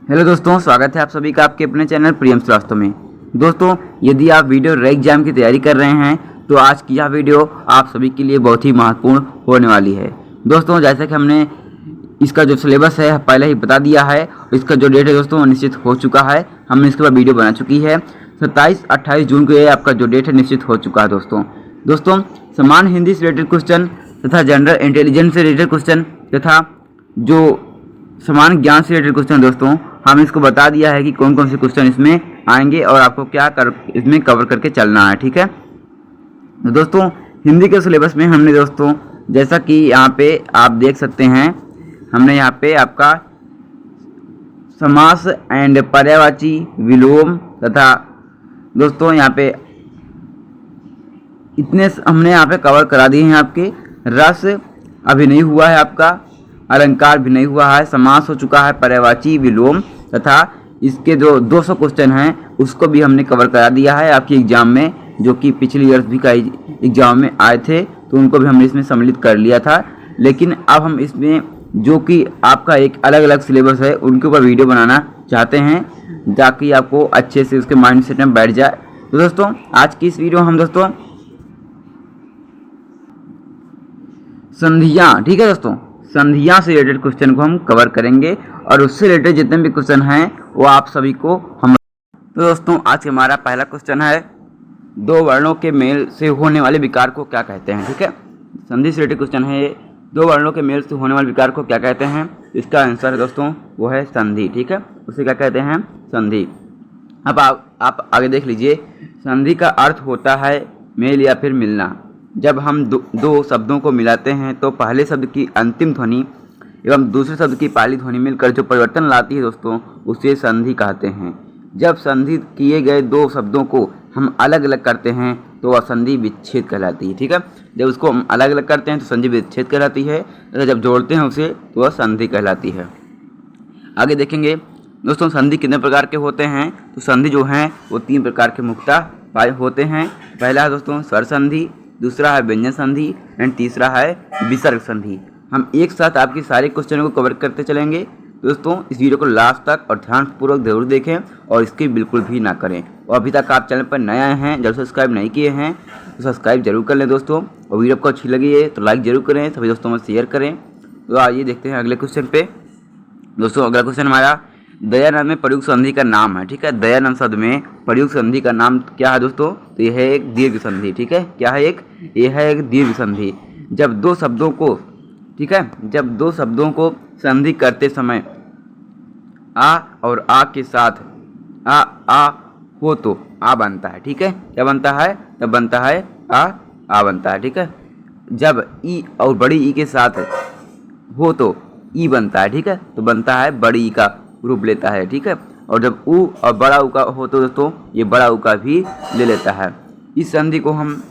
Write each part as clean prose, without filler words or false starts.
Hello दोस्तों, स्वागत है आप सभी का आपके अपने चैनल प्रियम श्रीवास्तव में। दोस्तों, यदि आप वीडियो रैक एग्जाम की तैयारी कर रहे हैं तो आज की यह वीडियो आप सभी के लिए बहुत ही महत्वपूर्ण होने वाली है। दोस्तों, जैसा कि हमने इसका जो सिलेबस है पहले ही बता दिया है, इसका जो डेट है दोस्तों निश्चित हो चुका है। हमने इसके बाद वीडियो बना चुकी है। 27-28 जून को ये आपका जो डेट है निश्चित हो चुका है। दोस्तों सामान्य हिंदी से रिलेटेड क्वेश्चन तथा जनरल इंटेलिजेंस से रिलेटेड क्वेश्चन तथा जो सामान्य ज्ञान से रिलेटेड क्वेश्चन दोस्तों हमने इसको बता दिया है कि कौन कौन से क्वेश्चन इसमें आएंगे और आपको इसमें कवर करके चलना है। ठीक है, तो दोस्तों हिंदी के सिलेबस में हमने दोस्तों जैसा कि यहाँ पे आप देख सकते हैं, हमने यहाँ पे आपका समास एंड पर्यायवाची विलोम तथा दोस्तों यहाँ पे इतने हमने यहाँ पे कवर करा दिए हैं। आपके रस अभी नहीं हुआ है, आपका अलंकार भी नहीं हुआ है, समास हो चुका है, पर्यायवाची विलोम तथा इसके जो 200 क्वेश्चन हैं उसको भी हमने कवर करा दिया है आपकी एग्जाम में, जो कि पिछले ईयर्स भी का एग्जाम में आए थे तो उनको भी हमने इसमें सम्मिलित कर लिया था। लेकिन अब हम इसमें जो कि आपका एक अलग अलग सिलेबस है उनके ऊपर वीडियो बनाना चाहते हैं ताकि आपको अच्छे से उसके माइंड सेट में बैठ जाए। तो दोस्तों आज की इस वीडियो हम दोस्तों संधियाँ, ठीक है दोस्तों, संधियाँ से रिलेटेड क्वेश्चन को हम कवर करेंगे और उससे रिलेटेड जितने भी क्वेश्चन हैं वो आप सभी को हम। तो दोस्तों आज हमारा पहला क्वेश्चन है, दो वर्णों के मेल से होने वाले विकार को क्या कहते हैं। ठीक है, संधि से रिलेटेड क्वेश्चन है ये, दो वर्णों के मेल से होने वाले विकार को क्या कहते हैं। इसका आंसर है दोस्तों वो है संधि। ठीक है, उसे क्या कहते हैं, संधि। अब आप आगे देख लीजिए, संधि का अर्थ होता है मेल या फिर मिलना। जब हम दो शब्दों को मिलाते हैं तो पहले शब्द की अंतिम ध्वनि एवं दूसरे शब्द की पहली ध्वनि मिलकर जो परिवर्तन लाती है दोस्तों उसे संधि कहते हैं। जब संधि किए गए दो शब्दों को हम अलग अलग करते हैं तो वह संधि विच्छेद कहलाती है। ठीक है, जब उसको हम अलग अलग करते हैं तो संधि विच्छेद कहलाती है, जब जोड़ते हैं उसे तो वह संधि कहलाती है। आगे देखेंगे दोस्तों संधि कितने प्रकार के होते हैं। तो संधि जो हैं वो 3 प्रकार के मुख्यतः होते हैं। पहला है दोस्तों स्वर संधि, दूसरा है व्यंजन संधि एंड तीसरा है विसर्ग संधि। हम एक साथ आपकी सारे क्वेश्चनों को कवर करते चलेंगे। दोस्तों इस वीडियो को लास्ट तक और ध्यानपूर्वक जरूर देखें और इसकी बिल्कुल भी ना करें। और अभी तक आप चैनल पर नए आए हैं, जब सब्सक्राइब नहीं किए हैं तो सब्सक्राइब जरूर कर लें दोस्तों, और वीडियो को अच्छी लगी है तो लाइक जरूर करें, सभी दोस्तों में शेयर करें। तो आइए देखते हैं अगले क्वेश्चन पे। दोस्तों अगला क्वेश्चन हमारा दयानंद में प्रयुक्त संधि का नाम है। ठीक है, दयानंद शब्द में प्रयुक्त संधि का नाम क्या है दोस्तों, तो यह है एक दीर्घ संधि। ठीक है, क्या है यह है एक दीर्घ संधि। जब दो शब्दों को, ठीक है, जब दो शब्दों को संधि करते समय आ और आ के साथ आ हो तो आ बनता है। ठीक है, क्या बनता है, तब बनता है आ बनता है। ठीक है, जब ई और बड़ी ई के साथ हो तो ई बनता है। ठीक है, तो बनता है बड़ी ई का रूप लेता है। ठीक है, और जब ऊ और बड़ा ऊ का हो तो दोस्तों ये बड़ा ऊ का भी ले लेता है। इस संधि को हम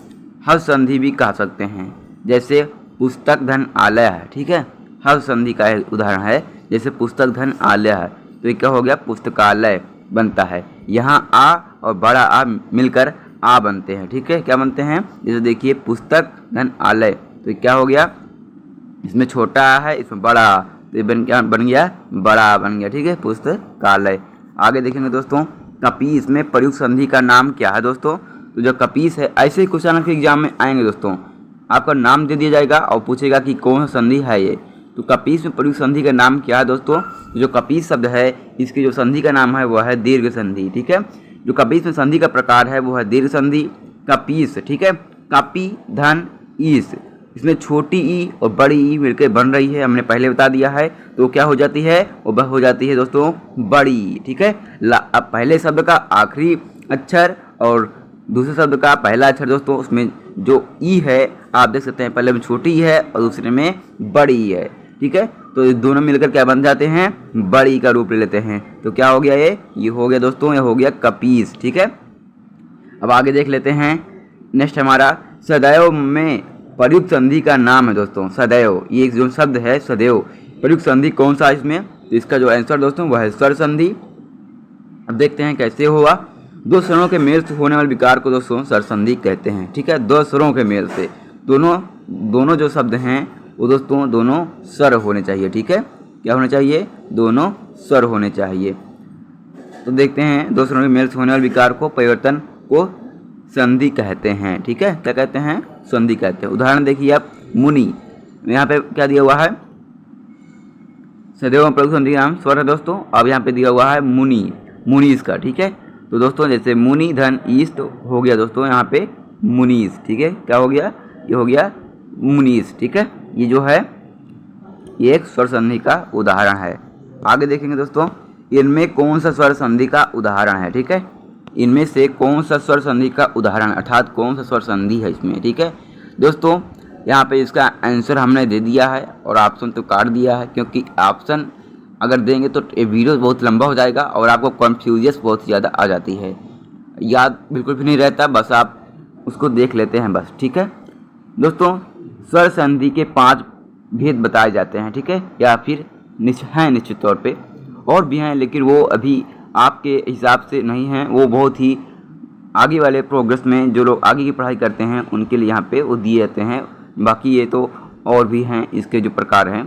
हल संधि भी कह सकते हैं, जैसे पुस्तक धन आलय है। ठीक है, हल संधि का एक उदाहरण है, जैसे पुस्तक धन आलय है तो ये क्या हो गया, पुस्तकालय बनता है। यहाँ आ और बड़ा आ मिलकर आ बनते हैं। ठीक है, क्या बनते हैं, जैसे देखिए पुस्तक धन आलय तो क्या हो गया, इसमें छोटा आ है इसमें बड़ा आ, तो ये बन गया बड़ा बन गया। ठीक है, पुस्तकालय। आगे देखेंगे दोस्तों कपीस में प्रयुक्त संधि का नाम क्या है दोस्तों। तो जो कपीस है, ऐसे ही क्वेश्चन आपके एग्जाम में आएंगे दोस्तों, आपका नाम दे दिया जाएगा और पूछेगा कि कौन सा संधि है ये। तो कपीस में प्रयुक्त संधि का नाम क्या है दोस्तों, जो कपीस शब्द है इसकी जो संधि का नाम है वह है दीर्घ संधि। ठीक है, जो कपीस में संधि का प्रकार है वो है दीर्घ संधि कपीस। ठीक है, कपी धन ईस, इसमें छोटी ई और बड़ी ई मिलकर बन रही है, हमने पहले बता दिया है। तो क्या हो जाती है, वो हो जाती है दोस्तों बड़ी। ठीक है, अब पहले शब्द का आखिरी अक्षर और दूसरे शब्द का पहला अक्षर दोस्तों उसमें जो ई है आप देख सकते हैं, पहले में छोटी ई है और दूसरे में बड़ी ई है। ठीक है, तो ये दोनों मिलकर क्या बन जाते हैं, बड़ी का रूप ले लेते हैं। तो क्या हो गया, ये हो गया दोस्तों, ये हो गया कपीस। ठीक है, अब आगे देख लेते हैं। नेक्स्ट हमारा सदैव में प्रयुक्त संधि का नाम है दोस्तों, सदैव। ये एक जो शब्द है सदैव, प्रयुक्त संधि कौन सा है इसमें, तो इसका जो आंसर दोस्तों वह है स्वर संधि। अब देखते हैं कैसे हुआ। दो स्वरों के मेल से होने वाले विकार को दोस्तों स्वर संधि कहते हैं। ठीक है, दो स्वरों के मेल से, दोनों जो शब्द हैं वो दोस्तों दोनों स्वर होने चाहिए। ठीक है, क्या होने चाहिए, दोनों स्वर होने चाहिए। तो देखते हैं दो स्वरों के मेल से होने वाले विकार को परिवर्तन को संधि कहते हैं। ठीक है, क्या कहते हैं? संधि कहते हैं। उदाहरण देखिए आप, मुनि, यहाँ पे क्या दिया हुआ है? सदैव प्रयोग संधि का नाम स्वर है दोस्तों। अब यहाँ पे दिया हुआ है मुनि, मुनीस का। ठीक है, तो दोस्तों जैसे मुनि धन ईस तो हो गया दोस्तों यहाँ पे मुनीस। ठीक है, क्या हो गया? ये हो गया मुनीस। ठीक है, ये जो है ये एक स्वर संधि का उदाहरण है। आगे देखेंगे दोस्तों, इनमें कौन सा स्वर संधि का उदाहरण है? ठीक है, इनमें से कौन सा स्वर संधि का उदाहरण अर्थात कौन सा स्वर संधि है इसमें? ठीक है दोस्तों, यहाँ पे इसका आंसर हमने दे दिया है और ऑप्शन तो काट दिया है, क्योंकि ऑप्शन अगर देंगे तो ये वीडियो बहुत लंबा हो जाएगा और आपको कन्फ्यूजन बहुत ज़्यादा आ जाती है, याद बिल्कुल भी नहीं रहता, बस आप उसको देख लेते हैं बस। ठीक है दोस्तों, स्वर संधि के 5 भेद बताए जाते हैं। ठीक है, या फिर निश्चित तौर पे और भी हैं, लेकिन वो अभी आपके हिसाब से नहीं हैं, वो बहुत ही आगे वाले प्रोग्रेस में जो लोग आगे की पढ़ाई करते हैं उनके लिए यहाँ पे वो दिए जाते हैं। बाकी ये तो और भी हैं इसके जो प्रकार हैं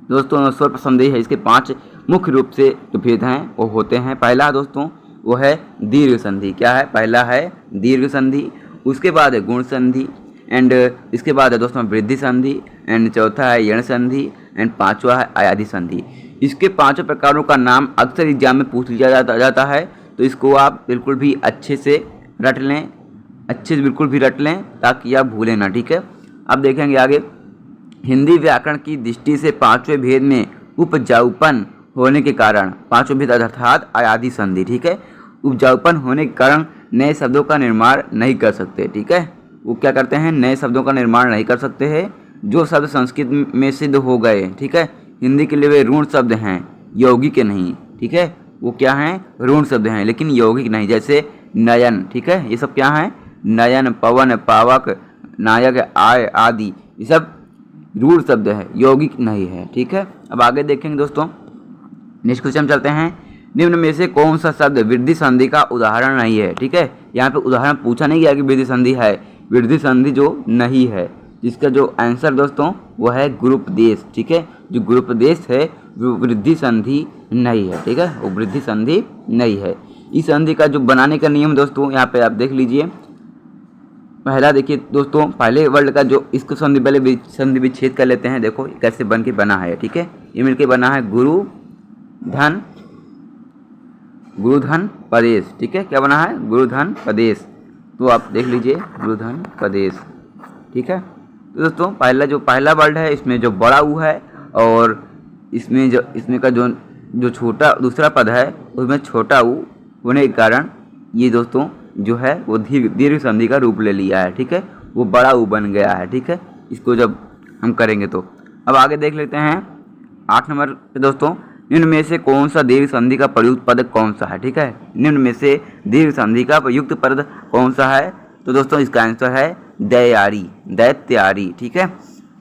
दोस्तों। स्वर संधि है, इसके 5 मुख्य रूप से जो भेद हैं वो होते हैं। पहला दोस्तों वो है दीर्घ संधि। क्या है? पहला है दीर्घ संधि, उसके बाद है गुण संधि, एंड इसके बाद है दोस्तों वृद्धि संधि, एंड चौथा है यण संधि, एंड पांचवा है अयाधि संधि। इसके 5 प्रकारों का नाम अक्सर एग्जाम में पूछ लिया जाता है, तो इसको आप बिल्कुल भी अच्छे से रट लें, अच्छे से बिल्कुल भी रट लें ताकि आप भूलें ना। ठीक है, अब देखेंगे आगे, हिंदी व्याकरण की दृष्टि से 5वें भेद में उपजाऊपन होने के कारण, 5वें भेद अर्थात अयाधि संधि। ठीक है, उपजाऊपन होने के कारण नए शब्दों का निर्माण नहीं कर सकते। ठीक है, वो क्या करते हैं? नए शब्दों का निर्माण नहीं कर सकते हैं, जो शब्द संस्कृत में सिद्ध हो गए। ठीक है, हिंदी के लिए वे ऋण शब्द हैं, यौगिक के नहीं। ठीक है, वो क्या हैं? ऋण शब्द हैं लेकिन यौगिक नहीं, जैसे नयन। ठीक है, ये सब क्या हैं? नयन, पवन, पावक, नायक, आय आदि, ये सब ऋण शब्द है, यौगिक नहीं है। ठीक है, अब आगे देखेंगे दोस्तों, नेक्स्ट क्वेश्चन चलते हैं। निम्न में से कौन सा शब्द वृद्धि संधि का उदाहरण नहीं है? ठीक है, यहाँ पे उदाहरण पूछा नहीं गया कि वृद्धि संधि है, वृद्धि संधि जो नहीं है, जिसका जो आंसर दोस्तों वो है गुरूपदेश। ठीक है, जो गुरूपदेश है वो वृद्धि संधि नहीं है। ठीक है, वो वृद्धि संधि नहीं है। इस संधि का जो बनाने का नियम दोस्तों यहाँ पे आप देख लीजिए। पहला देखिए दोस्तों, पहले वर्ड का जो इसको संधि पहले संधि विच्छेद कर लेते हैं। देखो कैसे बन के बना है। ठीक है, ये मिलके बना है गुरु धन पदेश। ठीक है, क्या बना है? गुरु धन पदेश। तो आप देख लीजिए गुरु धन पदेश। ठीक है, तो दोस्तों पहला वर्ड है, इसमें जो बड़ा ऊ है और इसमें का जो छोटा दूसरा पद है उसमें छोटा ऊ होने के कारण ये दोस्तों जो है वो दीर्घ संधि का रूप ले लिया है। ठीक है, वो बड़ा ऊ बन गया है। ठीक है, इसको जब हम करेंगे तो अब आगे देख लेते हैं 8 नंबर पे दोस्तों, निम्न में से कौन सा दीर्घ संधि का प्रयुक्त पद कौन सा है? ठीक है, निम्न में से दीर्घ संधि का प्रयुक्त पद कौन सा है? तो दोस्तों इसका आंसर है दैयारी, दैत्यारी। ठीक है,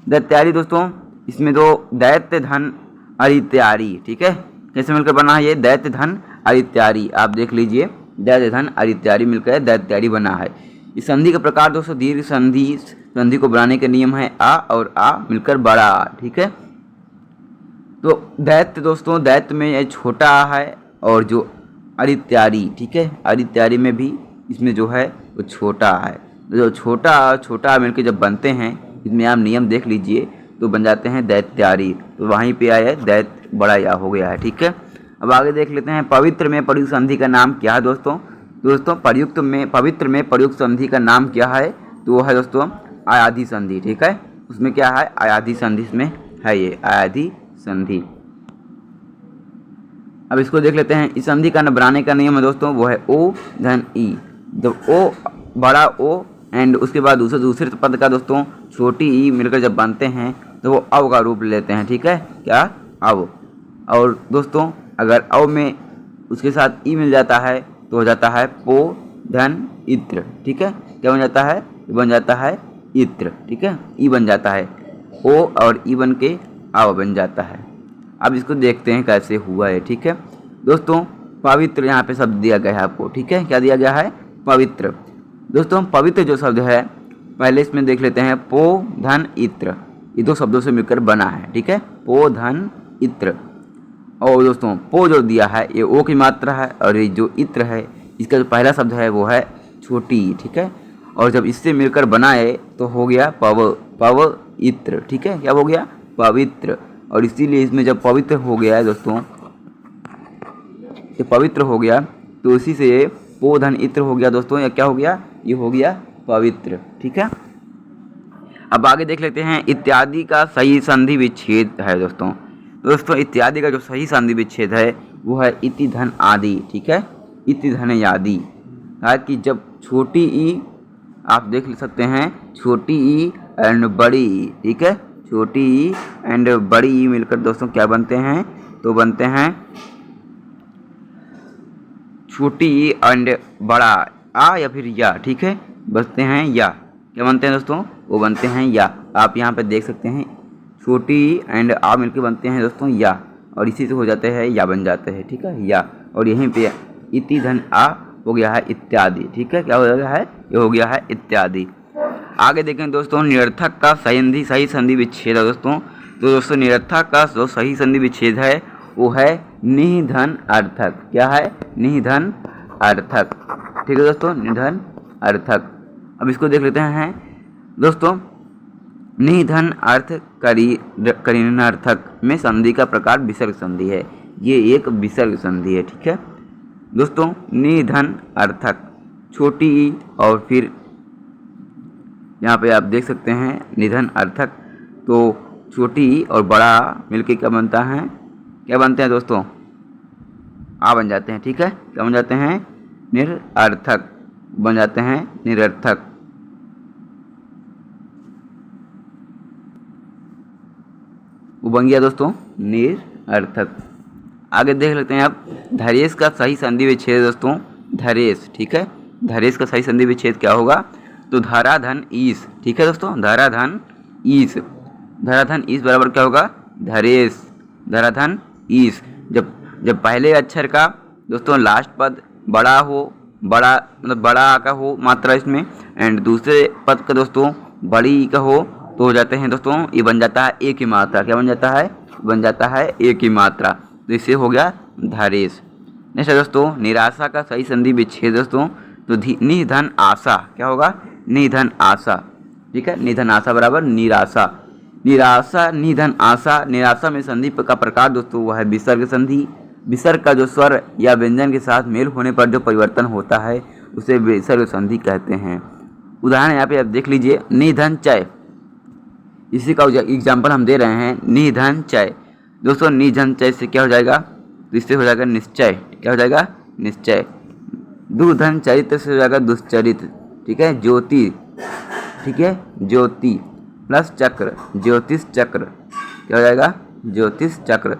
दैत्यारी दोस्तों, इसमें दो दैत्य धन अरित्यारी। ठीक है, कैसे मिलकर बना है ये? दैत्य धन अरित्यारी। आप देख लीजिए, दैत्य धन अरित्यारी मिलकर दैत्यारी बना है। इस संधि का प्रकार दोस्तों दीर्घ संधि को बनाने के नियम है आ और आ मिलकर बड़ा आ। ठीक है, तो दैत्य दोस्तों, दैत्य में ये छोटा आ है और जो अरित्यारी, ठीक है, अरित्यारी में भी इसमें जो है वो छोटा आ है। तो जो छोटा मिलकर जब बनते हैं, इसमें आप नियम देख लीजिए तो बन जाते हैं दैत्यारी। तो वहीं पे आया है दैत्य बड़ा या हो गया है। ठीक है, अब आगे देख लेते हैं पवित्र में प्रयुक्त संधि का नाम क्या है दोस्तों? पवित्र में प्रयुक्त संधि का नाम क्या है? तो वो है दोस्तों अयाधि संधि। ठीक है, उसमें क्या है? अयाधि संधि इसमें है, ये अयाधि संधि। अब इसको देख लेते हैं। इस संधि का बनाने का नियम है दोस्तों वो है ओ धन ई। जब ओ बड़ा ओ एंड उसके बाद दूसरे पद का दोस्तों छोटी ई मिलकर जब बनते हैं तो वो अव का रूप लेते हैं। ठीक है, क्या? अव। और दोस्तों अगर अव में उसके साथ ई मिल जाता है तो हो जाता है पो धन इत्र। ठीक है, क्या बन जाता है? बन जाता है इत्र। ठीक है, ई बन जाता है, ओ और ई बन के अव बन जाता है। अब इसको देखते हैं कैसे हुआ है। ठीक है दोस्तों, पवित्र यहाँ पे शब्द दिया गया है आपको। ठीक है, क्या दिया गया है? पवित्र। दोस्तों पवित्र जो शब्द है पहले इसमें देख लेते हैं, पो धन इत्र, ये दो शब्दों से मिलकर बना है। ठीक है, पो धन इत्र। और दोस्तों पो जो दिया है ये ओ की मात्रा है, और ये जो इत्र है इसका जो पहला शब्द है वो है छोटी ई, ठीक है। और जब इससे मिलकर बनाए तो हो गया पवित्र, ठीक है। क्या हो गया? पवित्र। और इसीलिए इसमें जब पवित्र हो गया है दोस्तों, ये पवित्र हो गया तो इसी से ये पो धन इत्र हो गया दोस्तों, या क्या हो गया? ये हो गया पवित्र, ठीक है। अब आगे देख लेते हैं इत्यादि का सही संधि विच्छेद है दोस्तों इत्यादि का जो सही संधि विच्छेद है वो है इति धन आदि, ठीक है। इति धन आदि, ताकि जब छोटी ई, आप देख सकते हैं छोटी ई एंड बड़ी ई, ठीक है। छोटी ई एंड बड़ी ई मिलकर दोस्तों क्या बनते हैं? तो बनते हैं छोटी ई एंड बड़ा आ या फिर या, ठीक है। बनते हैं या, क्या बनते हैं दोस्तों? वो बनते हैं या। आप यहाँ पे देख सकते हैं छोटी ई एंड आ मिलकर बनते हैं दोस्तों या, और इसी से हो जाते हैं या बन जाते हैं, ठीक है, या। और यहीं पे इति धन आ हो गया है इत्यादि, ठीक है। क्या हो गया है? ये हो गया है इत्यादि। आगे देखें दोस्तों निरर्थक का सही संधि विच्छेद है दोस्तों। तो दोस्तों निरर्थक का जो सही संधि विच्छेद है वो है निधन अर्थक। क्या है? निधन अर्थक, ठीक है दोस्तों, निधन अर्थक। अब इसको देख लेते हैं दोस्तों। निधन अर्थ करीनार्थक में संधि का प्रकार विसर्ग संधि है। ये एक विसर्ग संधि है, ठीक है दोस्तों। निधन अर्थक छोटी ई, और फिर यहाँ पे आप देख सकते हैं निधन अर्थक, तो छोटी ई और बड़ा मिलके क्या बनता है? क्या बनते हैं दोस्तों? आ बन जाते हैं, ठीक है। क्या बन जाते हैं? निरर्थक बन जाते हैं, निरर्थक। वो बन गया दोस्तों निरर्थक। आगे देख लेते हैं आप धरेश का सही संधि विच्छेद दोस्तों। धरेश, ठीक है। धरेश का सही संधि विच्छेद क्या होगा? तो धराधन ईस, ठीक है दोस्तों, धराधन ईस। धराधन ईस बराबर क्या होगा? धरेश धराधन ईस। जब पहले अक्षर का दोस्तों लास्ट पद बड़ा हो, बड़ा मतलब बड़ा का हो मात्रा इसमें, एंड दूसरे पद का दोस्तों बड़ी का हो, तो हो जाते हैं दोस्तों ये बन जाता है एक ही मात्रा। क्या बन जाता है? बन जाता है एक ही मात्रा, तो इससे हो गया धरेश। नेक्स्ट है दोस्तों निराशा का सही संधि विच्छेद दोस्तों। तो निधन आशा, क्या होगा? निधन आशा, ठीक है। निधन आशा बराबर निराशा। निराशा निधन आशा। निराशा में संधि का प्रकार दोस्तों वह है विसर्ग संधि। विसर्ग का जो स्वर या व्यंजन के साथ मेल होने पर जो परिवर्तन होता है उसे विसर्ग संधि कहते हैं। उदाहरण यहाँ पे आप देख लीजिए, निधन चय, इसी का एग्जाम्पल हम दे रहे हैं। निधन चय दोस्तों, निधन चय से क्या हो जाएगा? तो इससे हो जाएगा निश्चय। क्या हो जाएगा? निश्चय। दुर्धन चरित्र से हो जाएगा दुष्चरित्र, ठीक है। ज्योति, ठीक है, ज्योति प्लस चक्र, ज्योतिष चक्र, क्या हो जाएगा? ज्योतिष चक्र।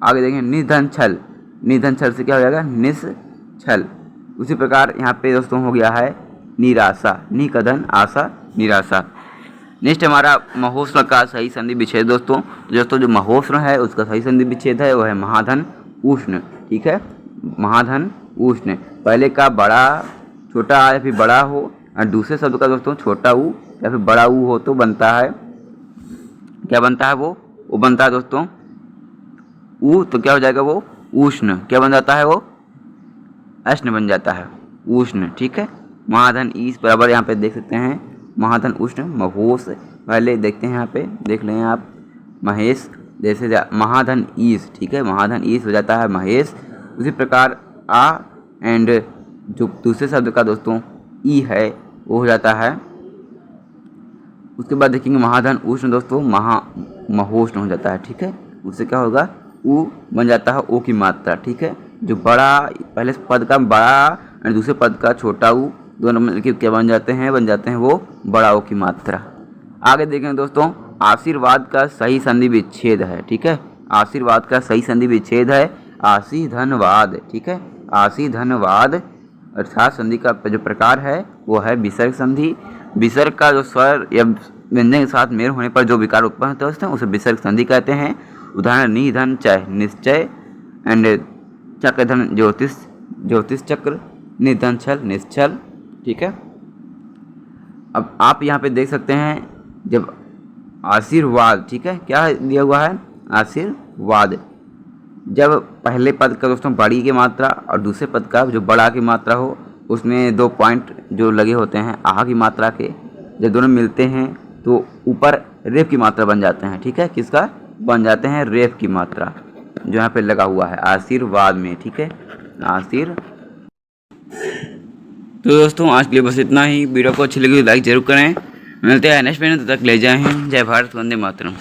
आगे देखें निधन छल, निधन छल से क्या हो जाएगा? निश्छल। उसी प्रकार यहाँ पे दोस्तों हो गया है निराशा, निकधन आशा निराशा। नेक्स्ट हमारा महोष्ण का सही संधि विच्छेद दोस्तों। जो महोष्ण है उसका सही संधि विच्छेद है वो है महाधन उष्ण, ठीक है। महाधन उष्ण, पहले का बड़ा छोटा या फिर बड़ा हो, और दूसरे शब्द का दोस्तों छोटा ऊ या फिर बड़ा ऊ हो तो बनता है, क्या बनता है? वो बनता है दोस्तों ऊ, तो क्या हो जाएगा? वो उष्ण। क्या बन जाता है? वो अश्न बन जाता है, उष्ण, ठीक है। महाधन ईस बराबर यहाँ पे देख सकते हैं महाधन उष्ण महोष। पहले देखते हैं यहाँ पे देख लें आप महेश, जैसे महाधन ईस, ठीक है। महाधन ईस हो जाता है महेश। उसी प्रकार आ एंड जो दूसरे शब्द का दोस्तों ई है वो हो जाता है। उसके बाद देखेंगे महाधन उष्ण दोस्तों महोष्ण हो जाता है, ठीक है। उससे क्या होगा? ऊ बन जाता है ओ की मात्रा, ठीक है। जो बड़ा पहले पद का बड़ा और दूसरे पद का छोटा ऊ दोनों मिलकर क्या बन जाते हैं? बन जाते हैं वो बड़ा ओ की मात्रा। आगे देखें दोस्तों आशीर्वाद का सही संधि विच्छेद है, ठीक है। आशीर्वाद का सही संधि विच्छेद है आशी धनवाद, ठीक है। आशी धनवाद अर्थात संधि का जो प्रकार है वो है विसर्ग संधि। विसर्ग का जो स्वर या व्यंजन के साथ मेल होने पर जो विकार उत्पन्न होते हैं उसे विसर्ग संधि कहते हैं। उदाहरण निधन चय निश्चय एंड चक्र धन ज्योतिष चक्र, निधन छल निश्चल, ठीक है। अब आप यहाँ पे देख सकते हैं जब आशीर्वाद, ठीक है, क्या दिया हुआ है? आशीर्वाद। जब पहले पद का दोस्तों बड़ी की मात्रा और दूसरे पद का जो बड़ा की मात्रा हो, उसमें 2 पॉइंट जो लगे होते हैं आहा की मात्रा के, जब दोनों मिलते हैं तो ऊपर रेफ की मात्रा बन जाते हैं। ठीक है, किसका बन जाते हैं? रेफ की मात्रा, जो यहाँ पे लगा हुआ है आशीर्वाद में। ठीक है, तो दोस्तों आज के लिए बस इतना ही। वीडियो को अच्छी लगी तो लाइक जरूर करें। मिलते हैं नेक्स्ट वीडियो, तब तक ले जाएं। जय भारत, वंदे मातरम।